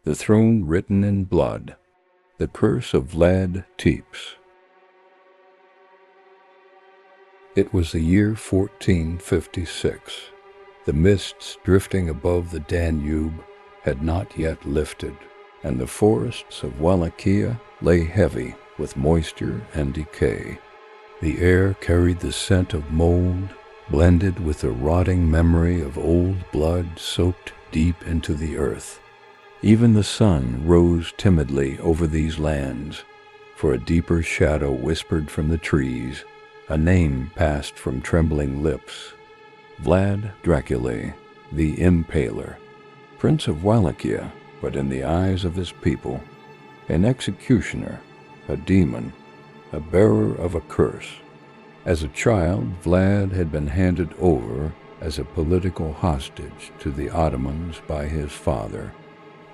The Throne Written in Blood. The Curse of Vlad Tepes. It was the year 1456. The mists drifting above the Danube had not yet lifted, and the forests of Wallachia lay heavy with moisture and decay. The air carried the scent of mold, blended with the rotting memory of old blood soaked deep into the earth. Even the sun rose timidly over these lands, for a deeper shadow whispered from the trees. A name passed from trembling lips: Vlad Dracula, the Impaler, Prince of Wallachia, but in the eyes of his people, an executioner, a demon, a bearer of a curse. As a child, Vlad had been handed over as a political hostage to the Ottomans by his father.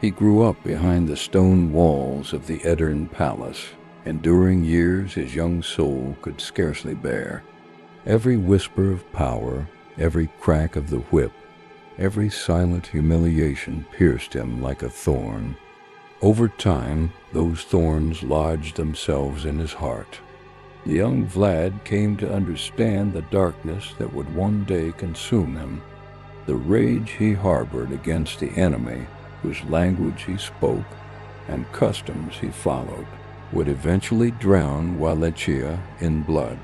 He grew up behind the stone walls of the Edirne Palace, enduring years his young soul could scarcely bear. Every whisper of power, every crack of the whip, every silent humiliation pierced him like a thorn. Over time, those thorns lodged themselves in his heart. The young Vlad came to understand the darkness that would one day consume him. The rage he harbored against the enemy, whose language he spoke and customs he followed, would eventually drown Wallachia in blood.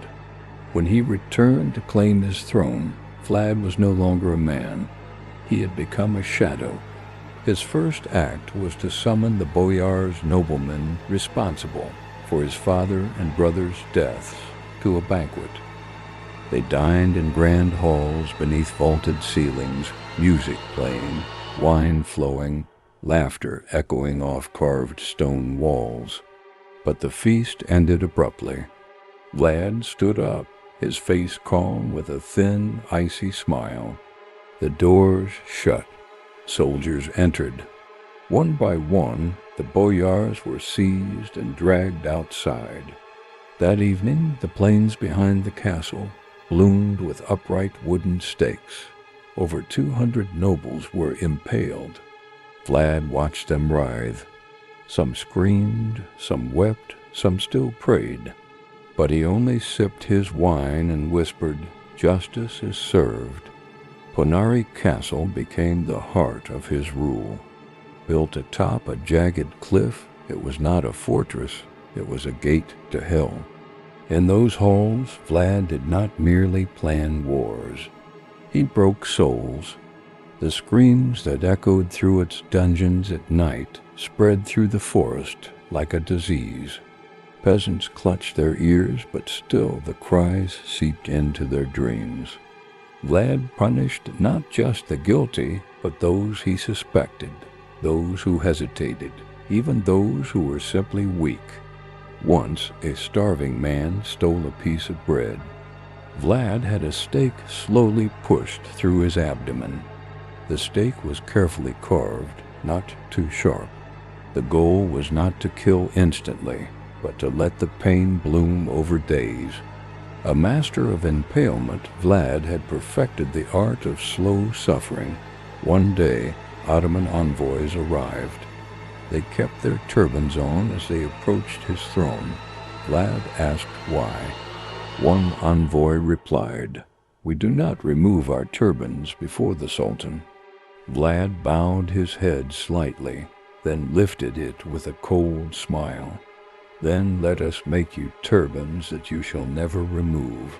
When he returned to claim his throne, Vlad was no longer a man. He had become a shadow. His first act was to summon the boyars noblemen responsible for his father and brother's deaths to a banquet. They dined in grand halls beneath vaulted ceilings, music playing, wine flowing, laughter echoing off carved stone walls. But the feast ended abruptly. Vlad stood up, his face calm with a thin, icy smile. The doors shut. Soldiers entered. One by one, the boyars were seized and dragged outside. That evening, the plains behind the castle bloomed with upright wooden stakes. Over 200 nobles were impaled. Vlad watched them writhe. Some screamed, some wept, some still prayed. But he only sipped his wine and whispered, "Justice is served." Poenari Castle became the heart of his rule. Built atop a jagged cliff, it was not a fortress, it was a gate to hell. In those halls, Vlad did not merely plan wars. He broke souls. The screams that echoed through its dungeons at night spread through the forest like a disease. Peasants clutched their ears, but still the cries seeped into their dreams. Vlad punished not just the guilty, but those he suspected, those who hesitated, even those who were simply weak. Once, a starving man stole a piece of bread. Vlad had a stake slowly pushed through his abdomen. The stake was carefully carved, not too sharp. The goal was not to kill instantly, but to let the pain bloom over days. A master of impalement, Vlad had perfected the art of slow suffering. One day, Ottoman envoys arrived. They kept their turbans on as they approached his throne. Vlad asked why. One envoy replied, "We do not remove our turbans before the Sultan." Vlad bowed his head slightly, then lifted it with a cold smile. "Then let us make you turbans that you shall never remove."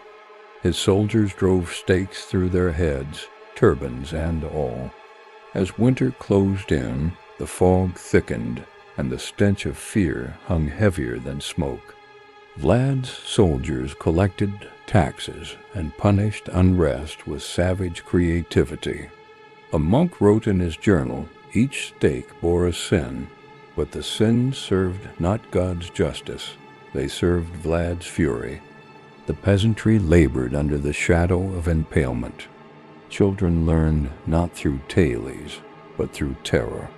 His soldiers drove stakes through their heads, turbans and all. As winter closed in, the fog thickened, and the stench of fear hung heavier than smoke. Vlad's soldiers collected taxes and punished unrest with savage creativity. A monk wrote in his journal, each stake bore a sin, but the sins served not God's justice, they served Vlad's fury. The peasantry labored under the shadow of impalement. Children learned not through tales, but through terror.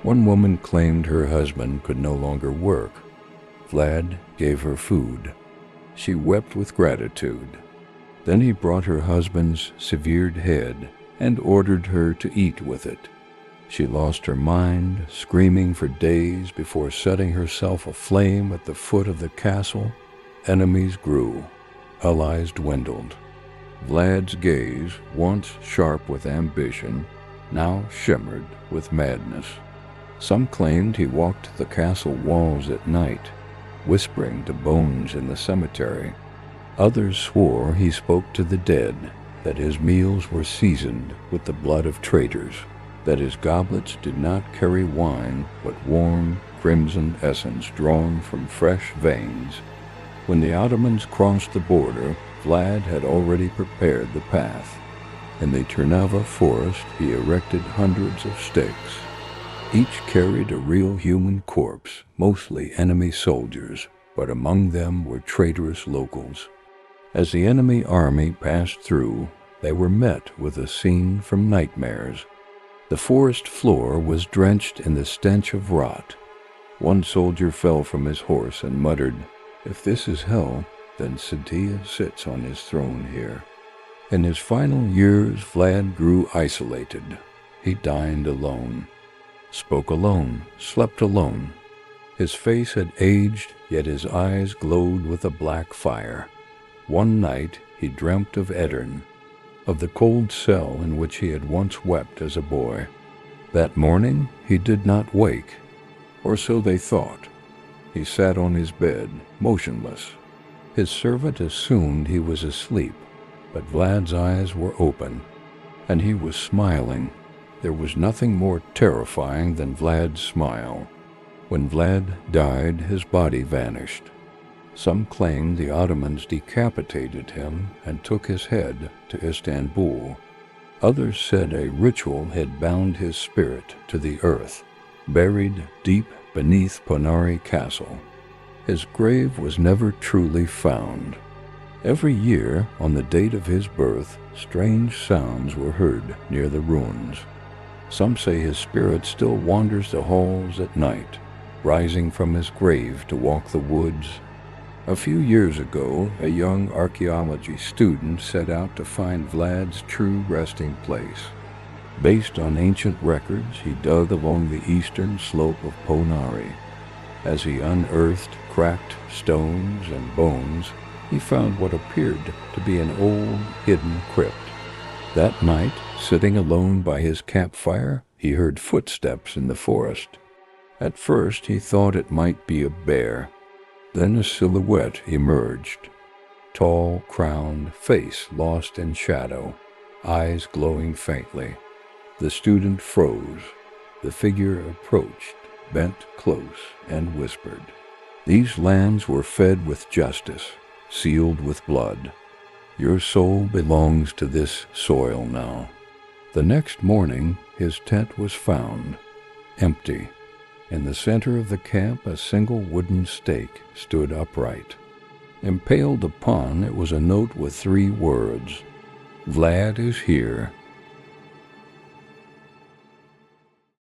One woman claimed her husband could no longer work. Vlad gave her food. She wept with gratitude. Then he brought her husband's severed head and ordered her to eat with it. She lost her mind, screaming for days before setting herself aflame at the foot of the castle. Enemies grew, allies dwindled. Vlad's gaze, once sharp with ambition, now shimmered with madness. Some claimed he walked the castle walls at night, whispering to bones in the cemetery. Others swore he spoke to the dead, that his meals were seasoned with the blood of traitors, that his goblets did not carry wine but warm, crimson essence drawn from fresh veins. When the Ottomans crossed the border, Vlad had already prepared the path. In the Trnava forest he erected hundreds of stakes. Each carried a real human corpse, mostly enemy soldiers, but among them were traitorous locals. As the enemy army passed through, they were met with a scene from nightmares. The forest floor was drenched in the stench of rot. One soldier fell from his horse and muttered, "If this is hell, then Sadia sits on his throne here." In his final years, Vlad grew isolated. He dined alone, spoke alone, slept alone. His face had aged, yet his eyes glowed with a black fire. One night he dreamt of Edirne, of the cold cell in which he had once wept as a boy. That morning he did not wake, or so they thought. He sat on his bed, motionless. His servant assumed he was asleep, but Vlad's eyes were open, and he was smiling. There was nothing more terrifying than Vlad's smile. When Vlad died, his body vanished. Some claimed the Ottomans decapitated him and took his head to Istanbul. Others said a ritual had bound his spirit to the earth, buried deep beneath Poenari Castle. His grave was never truly found. Every year, on the date of his birth, strange sounds were heard near the ruins. Some say his spirit still wanders the halls at night, rising from his grave to walk the woods. A few years ago, a young archaeology student set out to find Vlad's true resting place. Based on ancient records, he dug along the eastern slope of Poenari. As he unearthed cracked stones and bones, he found what appeared to be an old, hidden crypt. That night, sitting alone by his campfire, he heard footsteps in the forest. At first, he thought it might be a bear. Then a silhouette emerged. Tall, crowned, face lost in shadow, eyes glowing faintly. The student froze. The figure approached, bent close, and whispered. These lands were fed with justice, sealed with blood. Your soul belongs to this soil now. The next morning, his tent was found, empty. In the center of the camp, a single wooden stake stood upright. Impaled upon it was a note with 3 words. Vlad is here,